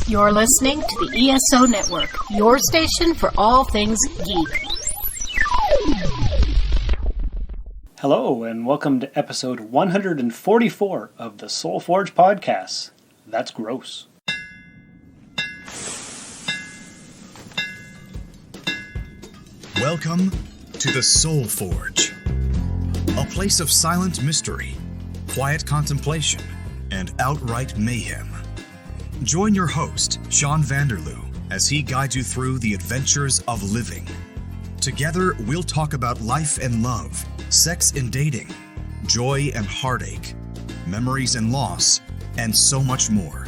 You're listening to the ESO Network, your station for all things geek. Hello, and welcome to episode 144 of the Soul Forge podcast. That's gross. Welcome to the Soul Forge, a place of silent mystery, quiet contemplation, and outright mayhem. Join your host, Sean Vanderloo, as he guides you through the adventures of living. Together, we'll talk about life and love, sex and dating, joy and heartache, memories and loss, and so much more.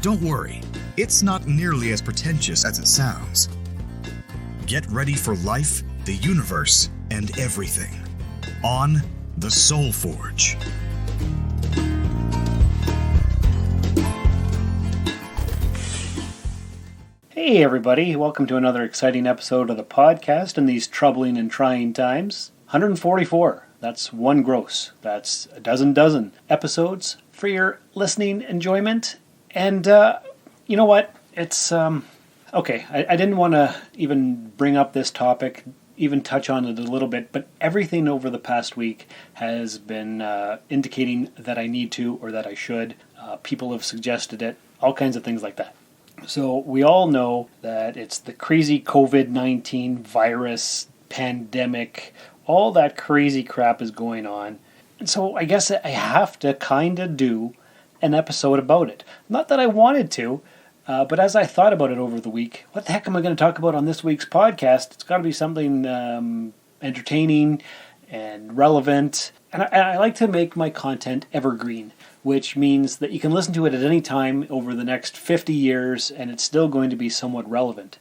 Don't worry, it's not nearly as pretentious as it sounds. Get ready for life, the universe, and everything on the Soul Forge. Hey everybody, welcome to another exciting episode of the podcast in these troubling and trying times. 144, that's one gross. That's a dozen episodes for your listening enjoyment. And you know what? It's, okay, I didn't want to even bring up this topic, even touch on it a little bit, but everything over the past week has been indicating that I need to or that I should. People have suggested it, all kinds of things like that. So we all know that it's the crazy COVID-19 virus, pandemic, all that crazy crap is going on. And so I guess I have to kind of do an episode about it. Not that I wanted to, but as I thought about it over the week, what the heck am I going to talk about on this week's podcast? It's got to be something entertaining and relevant. And I like to make my content evergreen, which means that you can listen to it at any time over the next 50 years and it's still going to be somewhat relevant.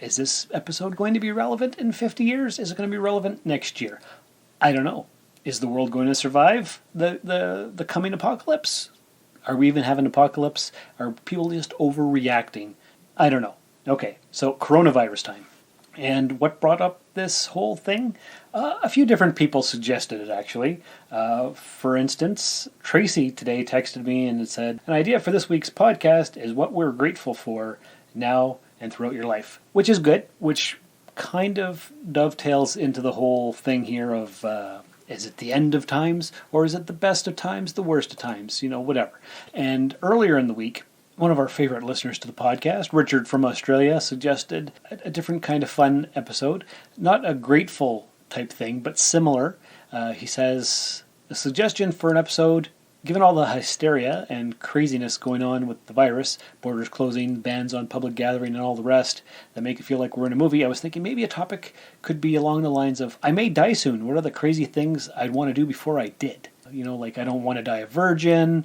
Is this episode going to be relevant in 50 years? Is it going to be relevant next year? I don't know. Is the world going to survive the coming apocalypse? Are we even having an apocalypse? Are people just overreacting? I don't know. Okay, so coronavirus time. And what brought up this whole thing? A few different people suggested it, actually. For instance, Tracy today texted me and it said, an idea for this week's podcast is what we're grateful for now and throughout your life. Which is good, which kind of dovetails into the whole thing here of, is it the end of times? Or is it the best of times, the worst of times? You know, whatever. And earlier in the week, one of our favorite listeners to the podcast, Richard from Australia, suggested a different kind of fun episode. Not a grateful type thing, but similar. He says, a suggestion for an episode, given all the hysteria and craziness going on with the virus, borders closing, bans on public gathering and all the rest that make it feel like we're in a movie, I was thinking maybe a topic could be along the lines of, I may die soon. What are the crazy things I'd want to do before I did? You know, like I don't want to die a virgin,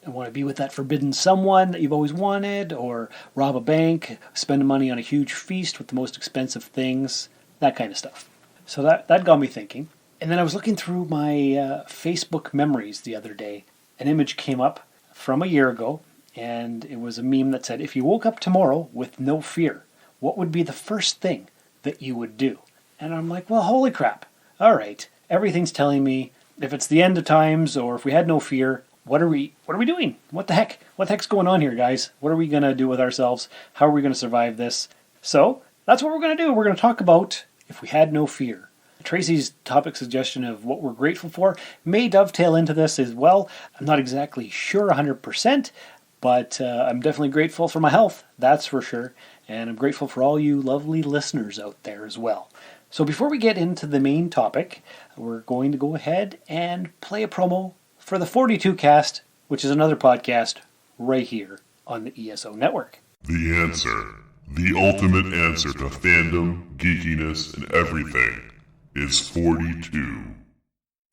I want to be with that forbidden someone that you've always wanted, or rob a bank, spend money on a huge feast with the most expensive things, that kind of stuff. So that got me thinking. And then I was looking through my Facebook memories the other day. An image came up from a year ago, and it was a meme that said, if you woke up tomorrow with no fear, what would be the first thing that you would do? And I'm like, well, holy crap. All right, everything's telling me if it's the end of times or if we had no fear, what are we doing? What the heck? What the heck's going on here, guys? What are we going to do with ourselves? How are we going to survive this? So that's what we're going to do. We're going to talk about if we had no fear. Tracy's topic suggestion of what we're grateful for may dovetail into this as well. I'm not exactly sure 100%, but I'm definitely grateful for my health, that's for sure. And I'm grateful for all you lovely listeners out there as well. So before we get into the main topic, we're going to go ahead and play a promo for the 42 Cast, which is another podcast right here on the ESO Network. The answer, the ultimate answer to fandom, geekiness, and everything is 42.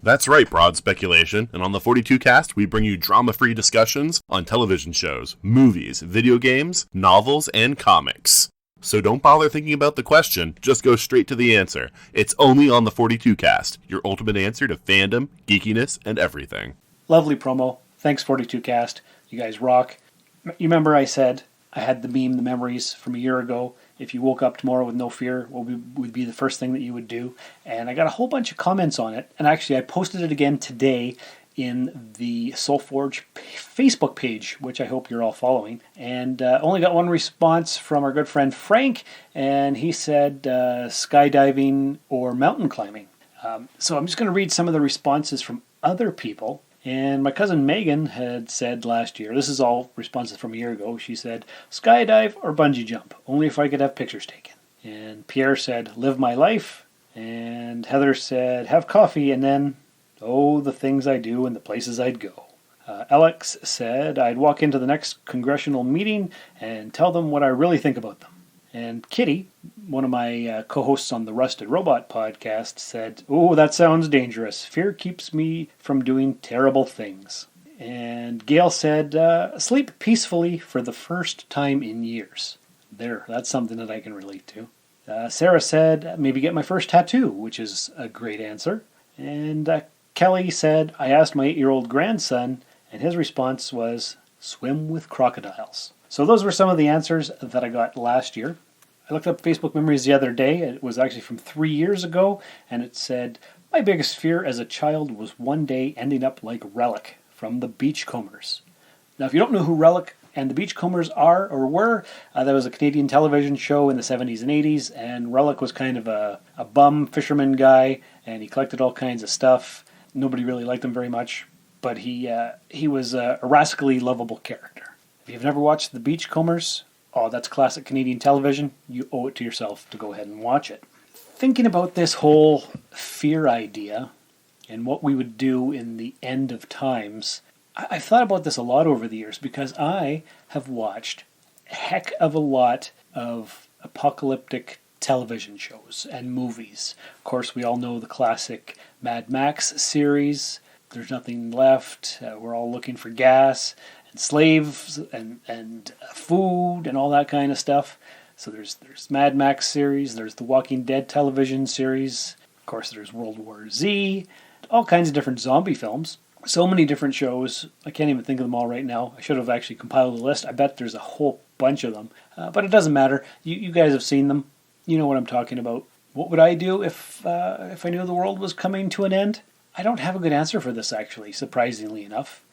That's right, Broad Speculation, and on the 42 Cast, we bring you drama-free discussions on television shows, movies, video games, novels, and comics. So don't bother thinking about the question, just go straight to the answer. It's only on the 42 Cast, your ultimate answer to fandom, geekiness, and everything. Lovely promo. Thanks, 42 Cast. You guys rock. You remember I said I had the meme, the memories from a year ago. If you woke up tomorrow with no fear, what would be the first thing that you would do? And I got a whole bunch of comments on it. And actually, I posted it again today in the SoulForge Facebook page, which I hope you're all following. And only got one response from our good friend Frank, and he said skydiving or mountain climbing. So I'm just going to read some of the responses from other people. And my cousin Megan had said last year, this is all responses from a year ago, she said, skydive or bungee jump, only if I could have pictures taken. And Pierre said, live my life. And Heather said, have coffee, and then, oh, the things I do and the places I'd go. Alex said, I'd walk into the next congressional meeting and tell them what I really think about them. And Kitty, one of my co-hosts on the Rusted Robot podcast, said, oh, that sounds dangerous. Fear keeps me from doing terrible things. And Gail said, sleep peacefully for the first time in years. There, that's something that I can relate to. Sarah said, maybe get my first tattoo, which is a great answer. And Kelly said, I asked my 8-year-old grandson, and his response was, swim with crocodiles. So those were some of the answers that I got last year. I looked up Facebook memories the other day. It was actually from 3 years ago, and it said, my biggest fear as a child was one day ending up like Relic from the Beachcombers. Now, if you don't know who Relic and the Beachcombers are or were, that was a Canadian television show in the 70s and 80s, and Relic was kind of a bum fisherman guy, and he collected all kinds of stuff. Nobody really liked him very much, but he was a rascally lovable character. If you've never watched The Beachcombers, oh, that's classic Canadian television. You owe it to yourself to go ahead and watch it. Thinking about this whole fear idea and what we would do in the end of times, I've thought about this a lot over the years because I have watched a heck of a lot of apocalyptic television shows and movies. Of course, we all know the classic Mad Max series. There's nothing left. We're all looking for gas and slaves and food and all that kind of stuff. So there's Mad Max series. There's the Walking Dead television series. Of course, there's World War Z. All kinds of different zombie films. So many different shows. I can't even think of them all right now. I should have actually compiled a list. I bet there's a whole bunch of them. But it doesn't matter. You guys have seen them. You know what I'm talking about. What would I do if I knew the world was coming to an end? I don't have a good answer for this, actually, surprisingly enough.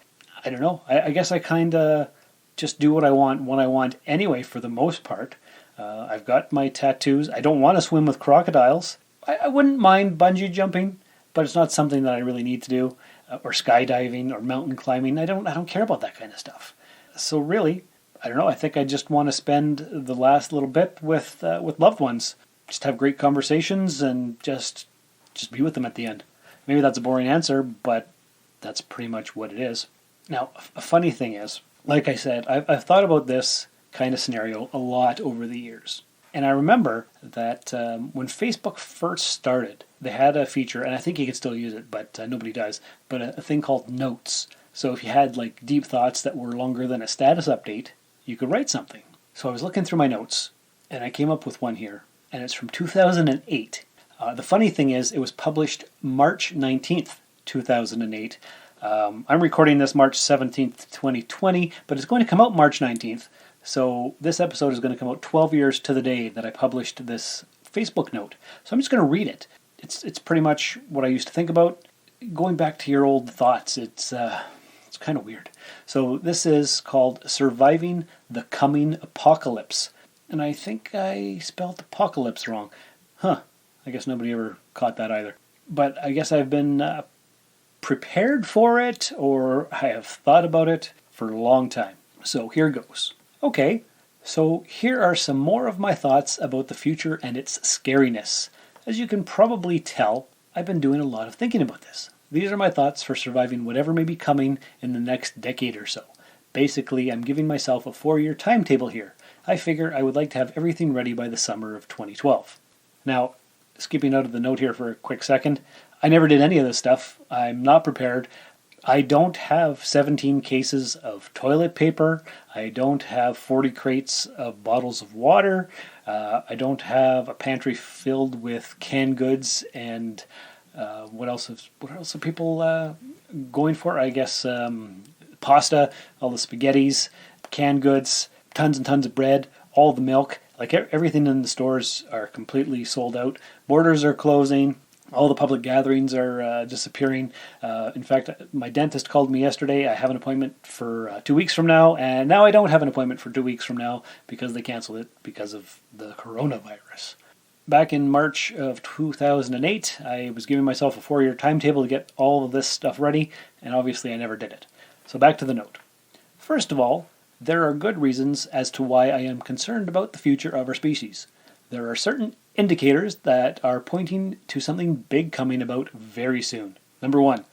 I don't know. I guess I kind of just do what I want when I want anyway, for the most part. I've got my tattoos. I don't want to swim with crocodiles. I wouldn't mind bungee jumping, but it's not something that I really need to do. Or skydiving or mountain climbing. I don't care about that kind of stuff. So really, I don't know. I think I just want to spend the last little bit with loved ones. Just have great conversations and just be with them at the end. Maybe that's a boring answer, but that's pretty much what it is. Now, a funny thing is, like I said, I've thought about this kind of scenario a lot over the years. And I remember that when Facebook first started, they had a feature, and I think you can still use it, but nobody does, but a thing called Notes. So if you had like deep thoughts that were longer than a status update, you could write something. So I was looking through my notes, and I came up with one here, and it's from 2008. The funny thing is, it was published March 19th, 2008. I'm recording this March 17th, 2020, but it's going to come out March 19th. So this episode is going to come out 12 years to the day that I published this Facebook note. So I'm just going to read it. It's pretty much what I used to think about. Going back to your old thoughts, it's kind of weird. So this is called Surviving the Coming Apocalypse. And I think I spelled apocalypse wrong. I guess nobody ever caught that either. But I guess I've been prepared for it, or I have thought about it for a long time. So here goes. Okay, so here are some more of my thoughts about the future and its scariness. As you can probably tell, I've been doing a lot of thinking about this. These are my thoughts for surviving whatever may be coming in the next decade or so. Basically, I'm giving myself a 4-year timetable here. I figure I would like to have everything ready by the summer of 2012. Now, skipping out of the note here for a quick second, I never did any of this stuff. I'm not prepared. I don't have 17 cases of toilet paper. I don't have 40 crates of bottles of water. I don't have a pantry filled with canned goods and what else are people going for? I guess pasta, all the spaghettis, canned goods, tons and tons of bread, all the milk. Like everything in the stores are completely sold out. Borders are closing. All the public gatherings are disappearing. In fact, my dentist called me yesterday. I have an appointment for 2 weeks from now, and now I don't have an appointment for 2 weeks from now because they canceled it because of the coronavirus. Back in March of 2008, I was giving myself a 4-year timetable to get all of this stuff ready, and obviously I never did it. So back to the note. First of all, there are good reasons as to why I am concerned about the future of our species. There are certain indicators that are pointing to something big coming about very soon. Number 1,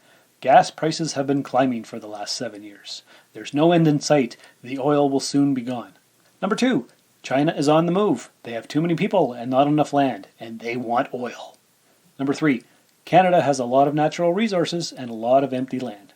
gas prices have been climbing for the last 7 years. There's no end in sight. The oil will soon be gone. Number 2, China is on the move. They have too many people and not enough land, and they want oil. Number 3, Canada has a lot of natural resources and a lot of empty land.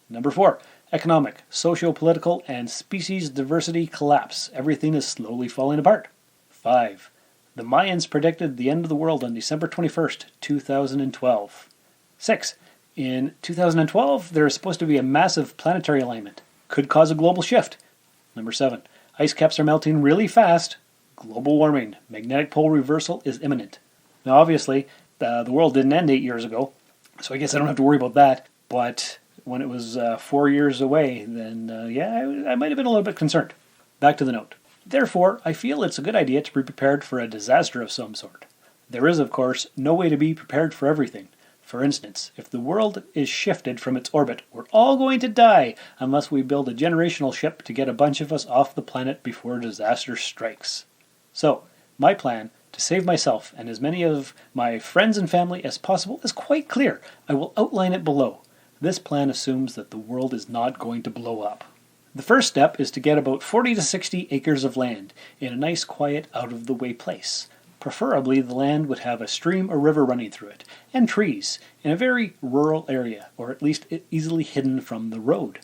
Number 4, economic, socio-political, and species diversity collapse. Everything is slowly falling apart. 5, the Mayans predicted the end of the world on December 21st, 2012. 6. In 2012, there is supposed to be a massive planetary alignment. Could cause a global shift. Number 7. Ice caps are melting really fast. Global warming. Magnetic pole reversal is imminent. Now, obviously, the world didn't end 8 years ago, so I guess I don't have to worry about that. But when it was 4 years away, then I might have been a little bit concerned. Back to the note. Therefore, I feel it's a good idea to be prepared for a disaster of some sort. There is, of course, no way to be prepared for everything. For instance, if the world is shifted from its orbit, we're all going to die unless we build a generational ship to get a bunch of us off the planet before disaster strikes. So, my plan to save myself and as many of my friends and family as possible is quite clear. I will outline it below. This plan assumes that the world is not going to blow up. The first step is to get about 40 to 60 acres of land in a nice, quiet, out-of-the-way place. Preferably, the land would have a stream or river running through it, and trees, in a very rural area, or at least easily hidden from the road.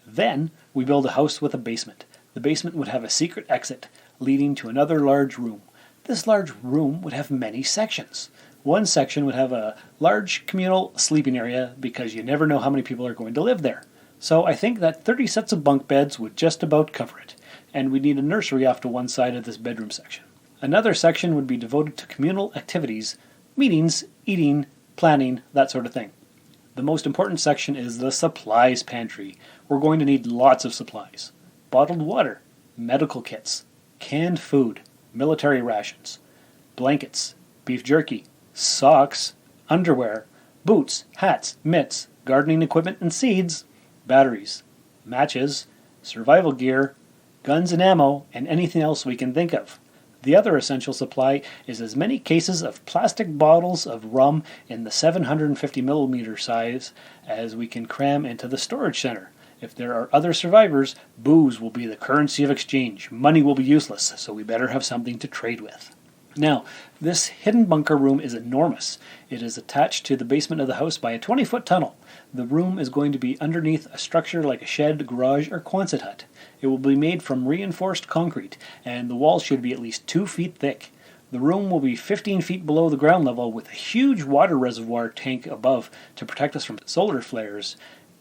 Then, we build a house with a basement. The basement would have a secret exit, leading to another large room. This large room would have many sections. One section would have a large communal sleeping area, because you never know how many people are going to live there. So I think that 30 sets of bunk beds would just about cover it, and we'd need a nursery off to one side of this bedroom section. Another section would be devoted to communal activities, meetings, eating, planning, that sort of thing. The most important section is the supplies pantry. We're going to need lots of supplies. Bottled water, medical kits, canned food, military rations, blankets, beef jerky, socks, underwear, boots, hats, mitts, gardening equipment and seeds, batteries, matches, survival gear, guns and ammo, and anything else we can think of. The other essential supply is as many cases of plastic bottles of rum in the 750 milliliter size as we can cram into the storage center. If there are other survivors, booze will be the currency of exchange. Money will be useless, so we better have something to trade with. Now, this hidden bunker room is enormous. It is attached to the basement of the house by a 20-foot tunnel. The room is going to be underneath a structure like a shed, garage, or Quonset hut. It will be made from reinforced concrete, and the walls should be at least 2 feet thick. The room will be 15 feet below the ground level with a huge water reservoir tank above to protect us from solar flares,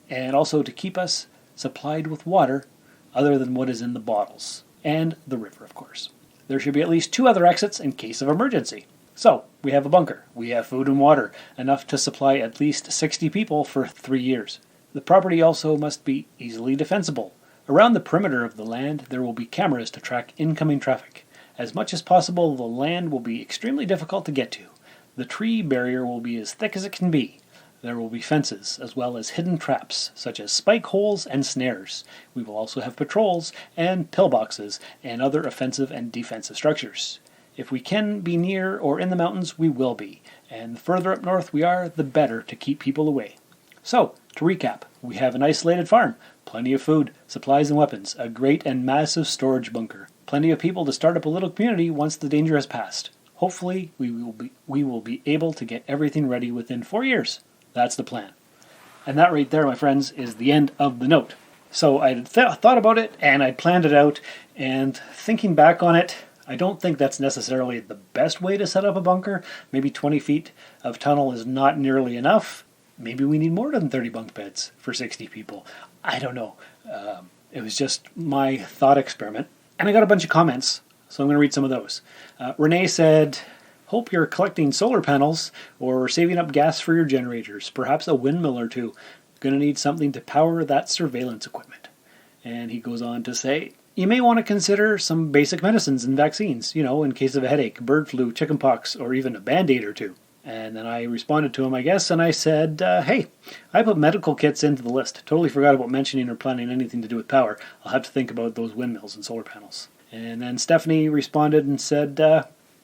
and also to keep us supplied with water other than what is in the bottles, and the river, of course. There should be at least 2 other exits in case of emergency. So, we have a bunker, we have food and water, enough to supply at least 60 people for 3 years. The property also must be easily defensible. Around the perimeter of the land, there will be cameras to track incoming traffic. As much as possible, the land will be extremely difficult to get to. The tree barrier will be as thick as it can be. There will be fences, as well as hidden traps, such as spike holes and snares. We will also have patrols and pillboxes and other offensive and defensive structures. If we can be near or in the mountains, we will be, and the further up north we are, the better to keep people away. So, to recap, we have an isolated farm, plenty of food, supplies and weapons, a great and massive storage bunker, plenty of people to start up a little community once the danger has passed. Hopefully, we will be able to get everything ready within 4 years. That's the plan. And that right there, my friends, is the end of the note. So I thought about it, and I planned it out, and thinking back on it, I don't think that's necessarily the best way to set up a bunker. Maybe 20 feet of tunnel is not nearly enough. Maybe we need more than 30 bunk beds for 60 people. I don't know. It was just my thought experiment. And I got a bunch of comments, so I'm going to read some of those. Renee said, Hope you're collecting solar panels or saving up gas for your generators, perhaps a windmill or two. Going to need something to power that surveillance equipment. And he goes on to say, you may want to consider some basic medicines and vaccines, in case of a headache, bird flu, chickenpox, or even a Band-Aid or two. And then I responded to him, I guess, and I said, hey, I put medical kits into the list. Totally forgot about mentioning or planning anything to do with power. I'll have to think about those windmills and solar panels. And then Stephanie responded and said,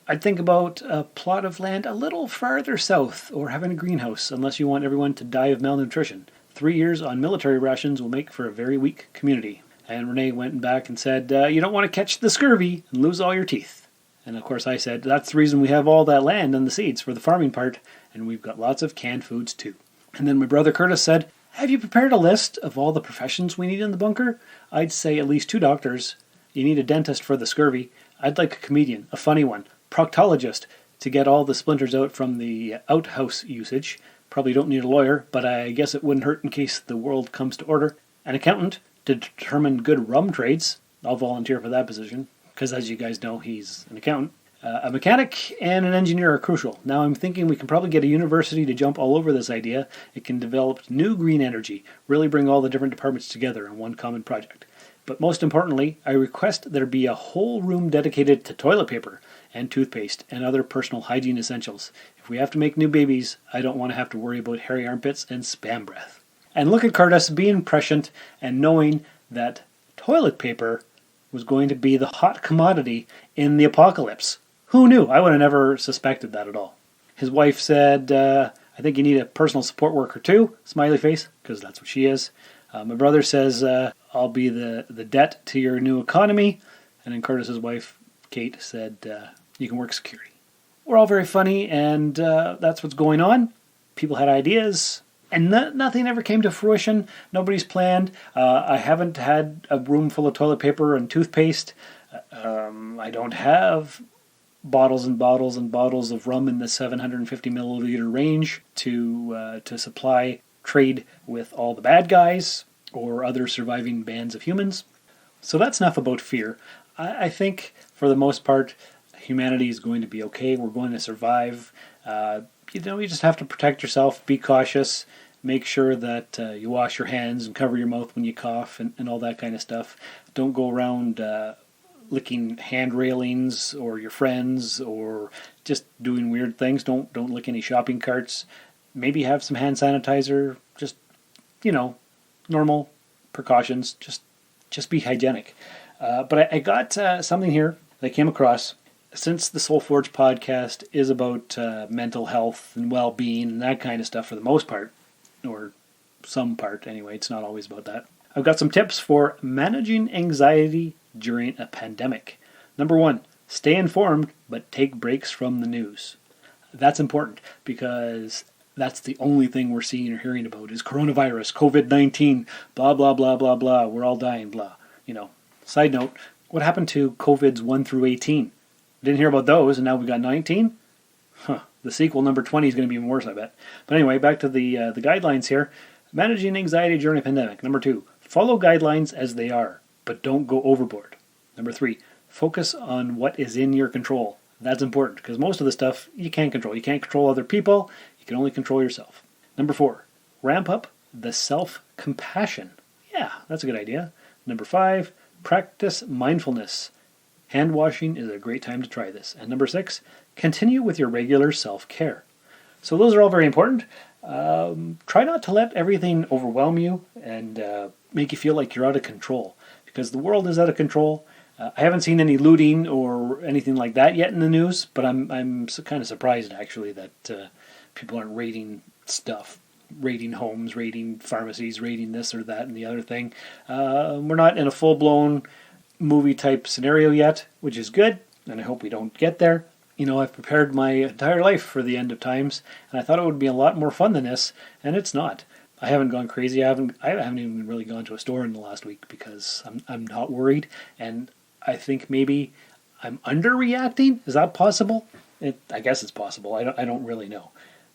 I'd think about a plot of land a little farther south or having a greenhouse, unless you want everyone to die of malnutrition. 3 years on military rations will make for a very weak community. And Renee went back and said, you don't want to catch the scurvy and lose all your teeth. And of course I said, that's the reason we have all that land and the seeds for the farming part, and we've got lots of canned foods too. And then my brother Curtis said, have you prepared a list of all the professions we need in the bunker? I'd say at least 2 doctors. You need a dentist for the scurvy. I'd like a comedian, a funny one, proctologist, to get all the splinters out from the outhouse usage. Probably don't need a lawyer, but I guess it wouldn't hurt in case the world comes to order. An accountant to determine good rum trades. I'll volunteer for that position, because as you guys know, he's an accountant. A mechanic and an engineer are crucial. Now I'm thinking we can probably get a university to jump all over this idea. It can develop new green energy, really bring all the different departments together in one common project. But most importantly, I request there be a whole room dedicated to toilet paper and toothpaste and other personal hygiene essentials. If we have to make new babies, I don't want to have to worry about hairy armpits and spam breath. And look at Curtis being prescient and knowing that toilet paper was going to be the hot commodity in the apocalypse. Who knew? I would have never suspected that at all. His wife said, I think you need a personal support worker too, smiley face, because that's what she is. My brother says, I'll be the debt to your new economy. And then Curtis's wife, Kate, said, you can work security. We're all very funny, and that's what's going on. People had ideas, and nothing ever came to fruition. Nobody's planned. I haven't had a room full of toilet paper and toothpaste. I don't have bottles and bottles and bottles of rum in the 750 milliliter range to supply trade with all the bad guys or other surviving bands of humans. So that's enough about fear. I think for the most part, humanity is going to be okay. We're going to survive. You just have to protect yourself, be cautious, make sure that you wash your hands and cover your mouth when you cough and all that kind of stuff. Don't go around licking hand railings or your friends or just doing weird things. Don't lick any shopping carts. Maybe have some hand sanitizer. Just, normal precautions. Just be hygienic. But I got something here that I came across. Since the Soul Forge podcast is about mental health and well-being and that kind of stuff for the most part, or some part anyway, it's not always about that. I've got some tips for managing anxiety during a pandemic. Number 1, stay informed, but take breaks from the news. That's important because that's the only thing we're seeing or hearing about is coronavirus, COVID-19, blah, blah, blah, blah, blah. We're all dying, blah. Side note, what happened to COVIDs 1 through 18? Didn't hear about those, and now we've got 19? The sequel, number 20, is going to be even worse, I bet. But anyway, back to the guidelines here. Managing anxiety during a pandemic. Number 2, follow guidelines as they are, but don't go overboard. Number 3, focus on what is in your control. That's important, because most of the stuff you can't control. You can't control other people. You can only control yourself. Number 4, ramp up the self-compassion. Yeah, that's a good idea. Number 5, practice mindfulness. Hand washing is a great time to try this. And number 6, continue with your regular self-care. So those are all very important. Try not to let everything overwhelm you and make you feel like you're out of control, because the world is out of control. I haven't seen any looting or anything like that yet in the news, but I'm kind of surprised actually that people aren't raiding stuff, raiding homes, raiding pharmacies, raiding this or that and the other thing. We're not in a full-blown movie-type scenario yet, which is good, and I hope we don't get there. I've prepared my entire life for the end of times, and I thought it would be a lot more fun than this, and it's not. I haven't gone crazy. I haven't even really gone to a store in the last week because I'm not worried, and I think maybe I'm underreacting. Is that possible? I guess it's possible. I don't really know,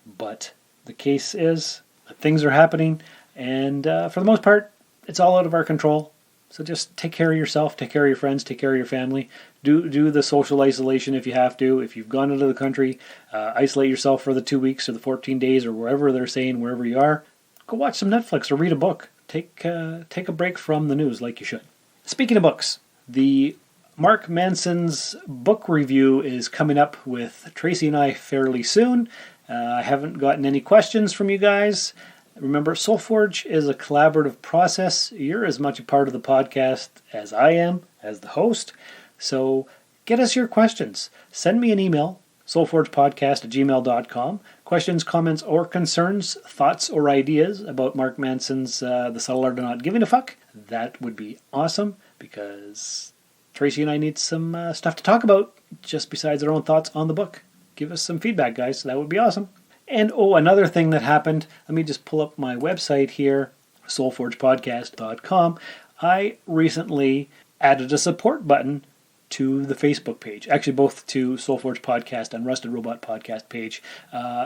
but the case is that things are happening, and for the most part, it's all out of our control. So just take care of yourself, take care of your friends, take care of your family. Do the social isolation if you have to. If you've gone into the country, isolate yourself for the 2 weeks or the 14 days or wherever they're saying, wherever you are. Go watch some Netflix or read a book. Take a break from the news like you should. Speaking of books, the Mark Manson's book review is coming up with Tracy and I fairly soon. I haven't gotten any questions from you guys. Remember, SoulForge is a collaborative process. You're as much a part of the podcast as I am, as the host. So get us your questions. Send me an email, soulforgepodcast@gmail.com. Questions, comments, or concerns, thoughts, or ideas about Mark Manson's The Subtle Art of Not Giving a Fuck. That would be awesome, because Tracy and I need some stuff to talk about, just besides our own thoughts on the book. Give us some feedback, guys. That would be awesome. And another thing that happened, let me just pull up my website here, soulforgepodcast.com. I recently added a support button to the Facebook page, actually both to Soulforge Podcast and Rusted Robot Podcast page.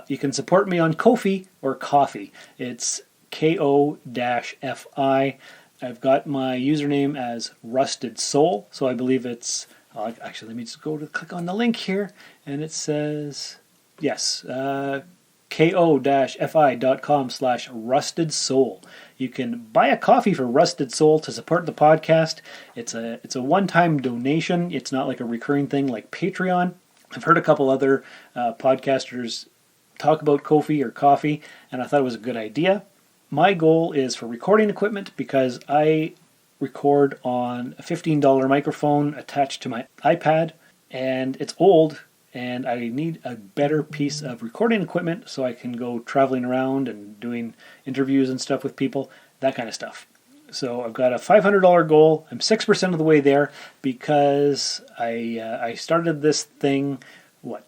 You can support me on Ko-fi or Coffee. It's KO-FI. I've got my username as Rusted Soul, so I believe it's, actually let me just click on the link here, and it says, yes, ko-fi.com/rusted soul. You can buy a coffee for Rusted Soul to support the podcast. It's a one-time donation. It's not like a recurring thing like Patreon. I've heard a couple other podcasters talk about Ko-fi or coffee, and I thought it was a good idea. My goal is for recording equipment, because I record on a $15 microphone attached to my iPad, and it's old, and I need a better piece of recording equipment so I can go traveling around and doing interviews and stuff with people, that kind of stuff. So I've got a $500 goal. I'm 6% of the way there, because I started this thing,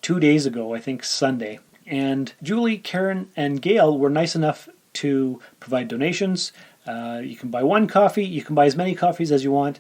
2 days ago, I think Sunday. And Julie, Karen, and Gail were nice enough to provide donations. You can buy one coffee. You can buy as many coffees as you want.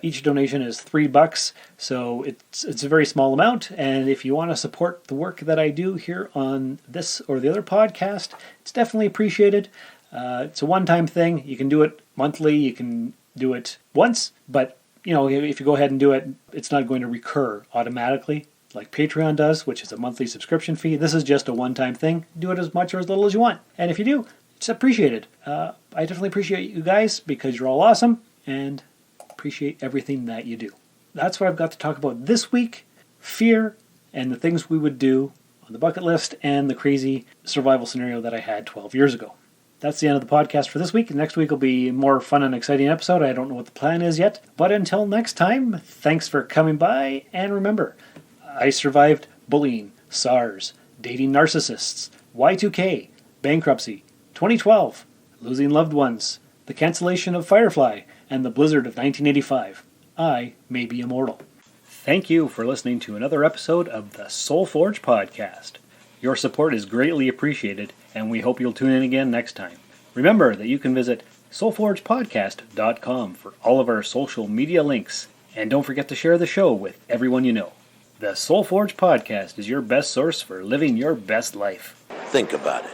Each donation is $3, so it's a very small amount. And if you want to support the work that I do here on this or the other podcast, it's definitely appreciated. It's a one-time thing. You can do it monthly. You can do it once, but if you go ahead and do it, it's not going to recur automatically like Patreon does, which is a monthly subscription fee. This is just a one-time thing. Do it as much or as little as you want. And if you do, it's appreciated. I definitely appreciate you guys, because you're all awesome, and appreciate everything that you do. That's what I've got to talk about this week. Fear and the things we would do on the bucket list, and the crazy survival scenario that I had 12 years ago. That's the end of the podcast for this week. Next week will be a more fun and exciting episode. I don't know what the plan is yet. But until next time, thanks for coming by, and remember, I survived bullying, SARS, dating narcissists, Y2K, bankruptcy, 2012, losing loved ones, the cancellation of Firefly, and the blizzard of 1985. I may be immortal. Thank you for listening to another episode of the SoulForge Podcast. Your support is greatly appreciated, and we hope you'll tune in again next time. Remember that you can visit soulforgepodcast.com for all of our social media links, and don't forget to share the show with everyone you know. The SoulForge Podcast is your best source for living your best life. Think about it.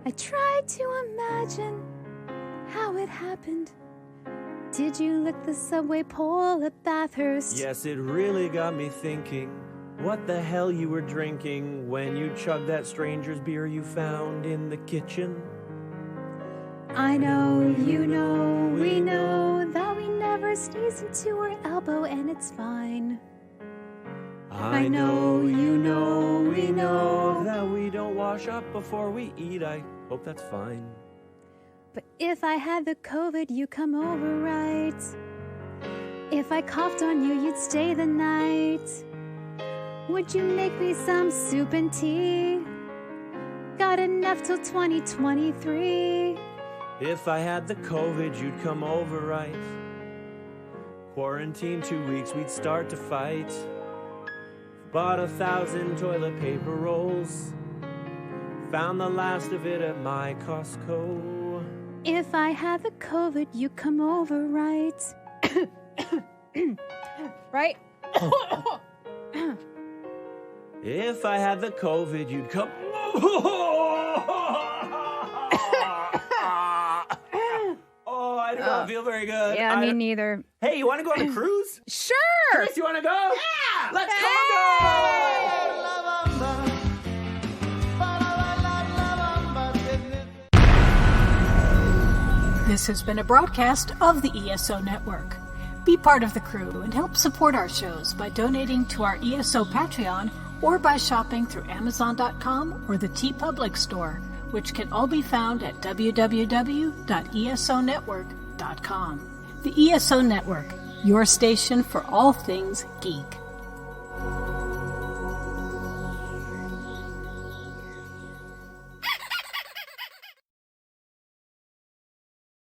I tried to imagine how it happened. Did you lick the subway pole at Bathurst? Yes, it really got me thinking what the hell you were drinking when you chugged that stranger's beer you found in the kitchen. I know, you know, we know that we never sneeze into our elbow and it's fine. I know, you know, we know that we don't wash up before we eat. I hope that's fine. But if I had the COVID, you'd come over, right? If I coughed on you, you'd stay the night. Would you make me some soup and tea? Got enough till 2023. If I had the COVID, you'd come over, right? Quarantine 2 weeks, we'd start to fight. Bought 1,000 toilet paper rolls. Found the last of it at my Costco. If I had the COVID, you'd come over, right? Right? If I had the COVID, you'd come... I do not feel very good. Yeah, me neither. Hey, you want to go on a cruise? Sure! Chris, you want to go? Yeah! Let's go! This has been a broadcast of the ESO Network. Be part of the crew and help support our shows by donating to our ESO Patreon or by shopping through Amazon.com or the TeePublic store, which can all be found at www.esonetwork.com. The ESO Network, your station for all things geek.